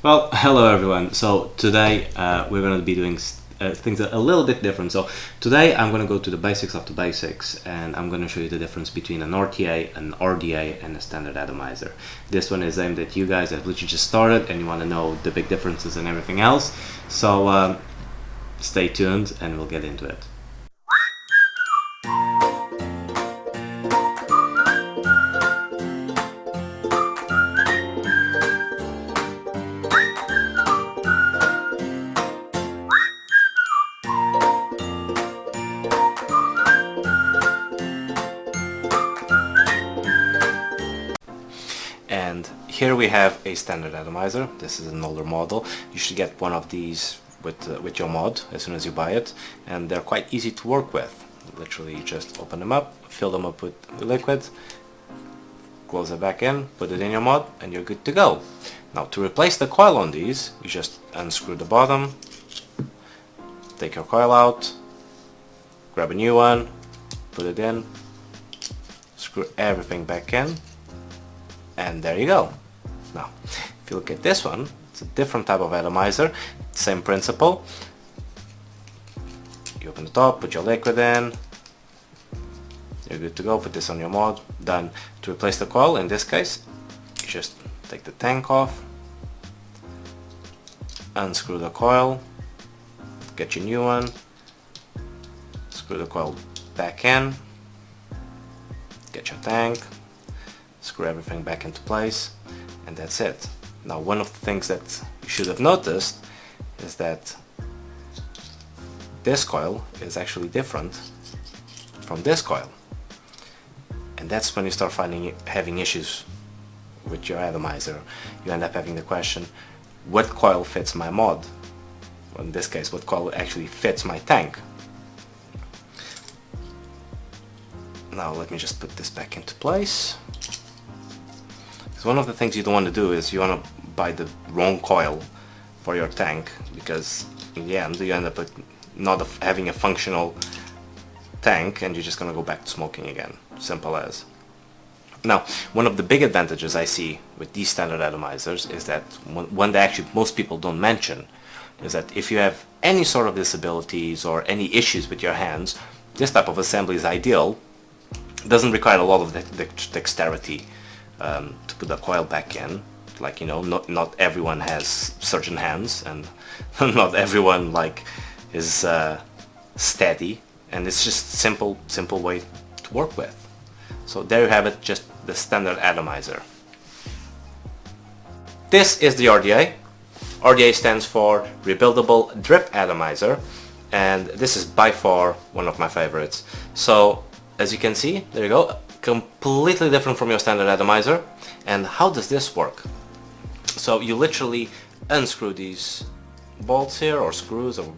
Well, hello everyone. So today we're going to be doing things a little bit different. So today I'm going to go to the basics of the basics, and I'm going to show you the difference between an RTA, an RDA, and a standard atomizer. This one is aimed at you guys that literally just started and you want to know the big differences and everything else. So stay tuned and we'll get into it. And here we have a standard atomizer. This is an older model. You should get one of these with your mod as soon as you buy it, and they're quite easy to work with. Literally, you just open them up, fill them up with liquid, close it back in, put it in your mod, and you're good to go. Now, to replace the coil on these, you just unscrew the bottom, take your coil out, grab a new one, put it in, screw everything back in, and there you go. Now, if you look at this one, it's a different type of atomizer, same principle. You open the top, put your liquid in, you're good to go, put this on your mod, done. To replace the coil, in this case, you just take the tank off, unscrew the coil, get your new one, screw the coil back in, get your tank, screw everything back into place, and that's it. Now, one of the things that you should have noticed is that this coil is actually different from this coil, and that's when you start having issues with your atomizer. You end up having the question, what coil fits my mod? Well, in this case, what coil actually fits my tank? Now let me just put this back into place. One of the things you don't want to do is you want to buy the wrong coil for your tank, because in the end you end up with not having a functional tank and you're just going to go back to smoking again. Simple as. Now, one of the big advantages I see with these standard atomizers is that one that actually most people don't mention is that if you have any sort of disabilities or any issues with your hands, this type of assembly is ideal. It doesn't require a lot of dexterity to put the coil back in. Like, you know, not everyone has surgeon hands, and not everyone is steady, and it's just simple way to work with. So there you have it, just the standard atomizer. This is the RDA. RDA stands for Rebuildable Drip Atomizer, and this is by far one of my favorites. So as you can see, there you go, completely different from your standard atomizer. And how does this work? So you literally unscrew these bolts here, or screws, or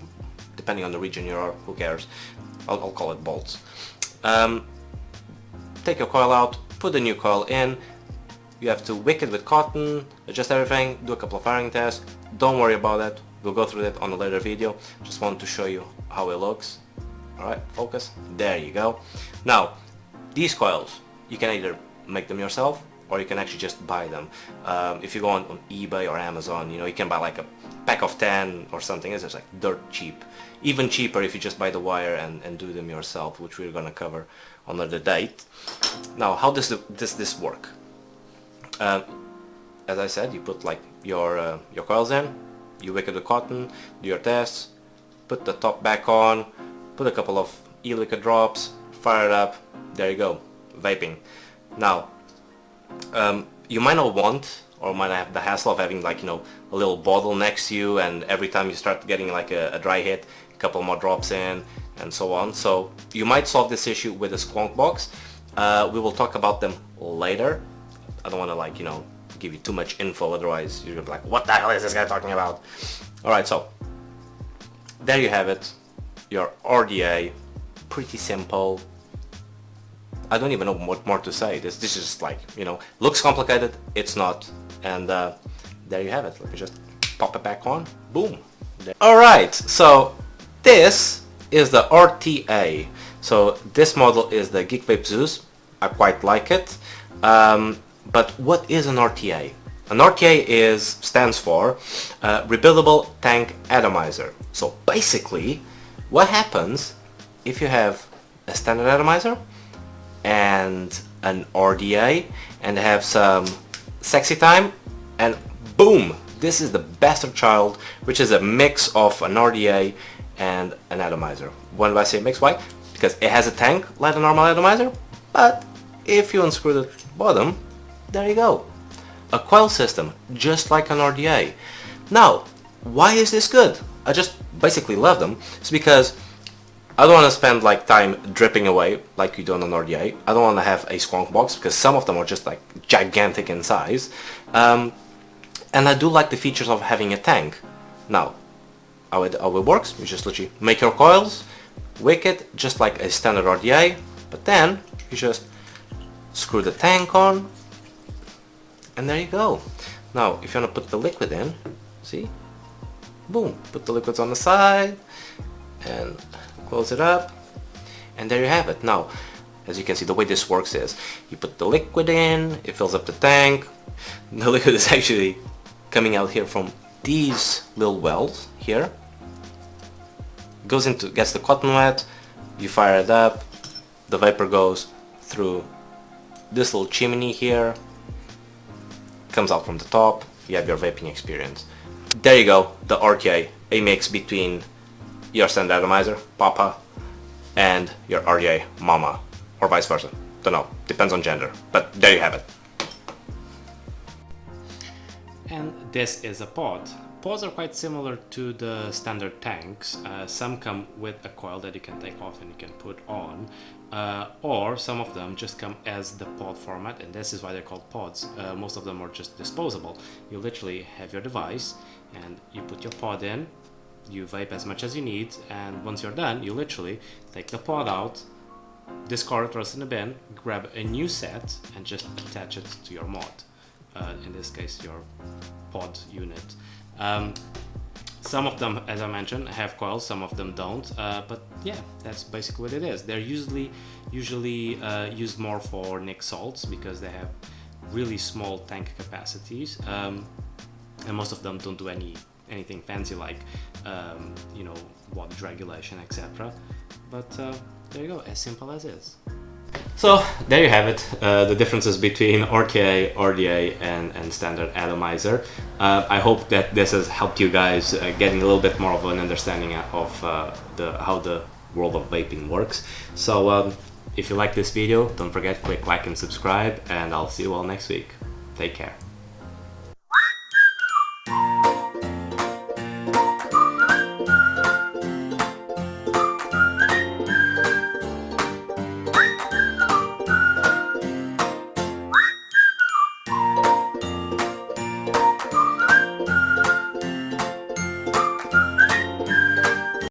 depending on the region you are, who cares, I'll call it bolts. Take your coil out, put the new coil in, you have to wick it with cotton, adjust everything, do a couple of firing tests. Don't worry about that, we'll go through that on a later video. Just wanted to show you how it looks. Alright, focus, there you go. Now, these coils, you can either make them yourself, or you can actually just buy them. If you go on eBay or Amazon, you know, you can buy like a pack of 10 or something. It's just like dirt cheap. Even cheaper if you just buy the wire and do them yourself, which we're gonna cover on another date. Now, how does this work? As I said, you put like your coils in, you wick it with cotton, do your tests, put the top back on, put a couple of e-liquid drops, fire it up, there you go, vaping. Now, you might not want, or might have the hassle of having, like, you know, a little bottle next to you, and every time you start getting like a dry hit, a couple more drops in, and so on. So you might solve this issue with a squonk box. We will talk about them later. I don't want to, like, you know, give you too much info, otherwise you're gonna be like, what the hell is this guy talking about? Alright, so there you have it, your RDA. Pretty simple. I don't even know what more to say. This is just, like, you know, looks complicated, it's not. And there you have it. Let me just pop it back on. Boom. Alright, so this is the RTA. So this model is the Geek Vape Zeus. I quite like it. But what is an RTA? An RTA stands for Rebuildable Tank Atomizer. So basically, what happens if you have a standard atomizer and an RDA and have some sexy time, and boom, this is the bastard child, which is a mix of an RDA and an atomizer. When do I say mix? Why? Because it has a tank like a normal atomizer, but if you unscrew the bottom, there you go. A coil system, just like an RDA. Now, why is this good? I just basically love them. It's because I don't want to spend like time dripping away like you do on an RDA. I don't want to have a squonk box because some of them are just like gigantic in size. And I do like the features of having a tank. Now, how it works, you just literally make your coils, wick it just like a standard RDA, but then you just screw the tank on, and there you go. Now, if you want to put the liquid in, see? Boom, put the liquids on the side, and close it up, and there you have it. Now, as you can see, the way this works is, you put the liquid in, it fills up the tank. The liquid is actually coming out here from these little wells here. Goes into, gets the cotton wet, you fire it up, the vapor goes through this little chimney here, comes out from the top, you have your vaping experience. There you go, the RTA, a mix between your standard atomizer, Papa, and your RDA, Mama, or vice versa. Don't know, depends on gender, but there you have it. And this is a pod. Pods are quite similar to the standard tanks. Some come with a coil that you can take off and you can put on, or some of them just come as the pod format, and this is why they're called pods. Most of them are just disposable. You literally have your device and you put your pod in, you vape as much as you need, and once you're done, you literally take the pod out, discard it, throw it in the bin, grab a new set and just attach it to your mod. In this case, your pod unit. Some of them, as I mentioned, have coils, some of them don't, but yeah, that's basically what it is. They're usually used more for Nic salts because they have really small tank capacities, and most of them don't do anything fancy like you know, wattage regulation, etc. But there you go, as simple as is. So there you have it, the differences between RTA, RDA and standard atomizer. I hope that this has helped you guys getting a little bit more of an understanding of how the world of vaping works. So if you like this video, don't forget to click like and subscribe, and I'll see you all next week. Take care.